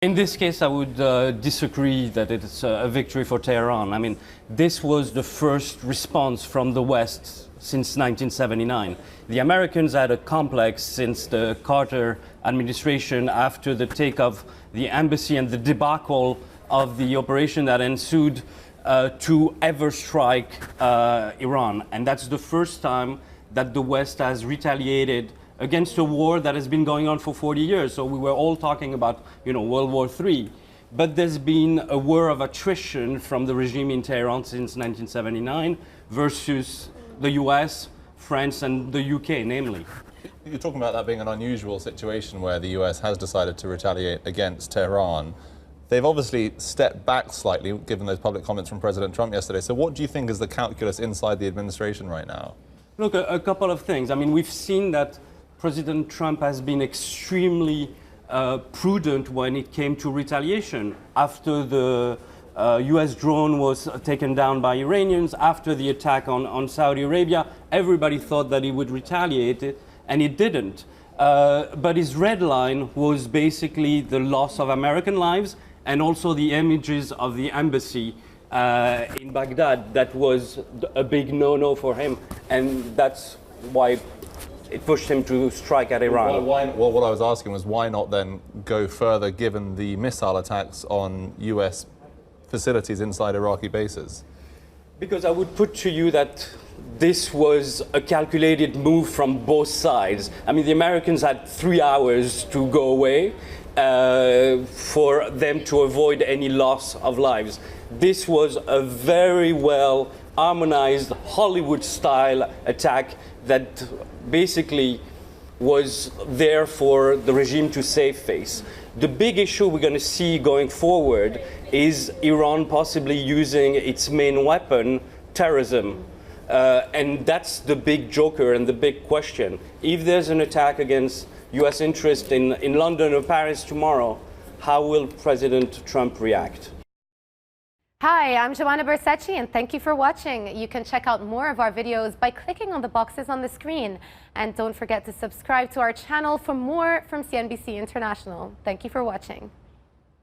In this case, I would disagree that it's a victory for Tehran. I mean, this was the first response from the West since 1979. The Americans had a complex since the Carter administration after the take of the embassy and the debacle of the operation that ensued to ever strike Iran. And that's the first time that the West has retaliated against a war that has been going on for 40 years. So we were all talking about, World War III. But there's been a war of attrition from the regime in Tehran since 1979 versus the US, France, and the UK, namely. You're talking about that being an unusual situation where the US has decided to retaliate against Tehran. They've obviously stepped back slightly, given those public comments from President Trump yesterday. So what do you think is the calculus inside the administration right now? Look, a couple of things. I mean, we've seen that President Trump has been extremely prudent when it came to retaliation. After the US drone was taken down by Iranians, after the attack on Saudi Arabia, everybody thought that he would retaliate it, and he didn't. But his red line was basically the loss of American lives and also the images of the embassy in Baghdad. That was a big no-no for him, and that's why it pushed him to strike at Iran. Well, what I was asking was why not then go further given the missile attacks on US facilities inside Iraqi bases? Because I would put to you that this was a calculated move from both sides. I mean, the Americans had 3 hours to go away for them to avoid any loss of lives. This was a very well harmonized Hollywood-style attack that basically was there for the regime to save face. The big issue we're going to see going forward is Iran possibly using its main weapon, terrorism. And that's the big joker and the big question. If there's an attack against US interest in London or Paris tomorrow, how will President Trump react? Hi, I'm Joanna Bersecci, and thank you for watching. You can check out more of our videos by clicking on the boxes on the screen. And don't forget to subscribe to our channel for more from CNBC International. Thank you for watching.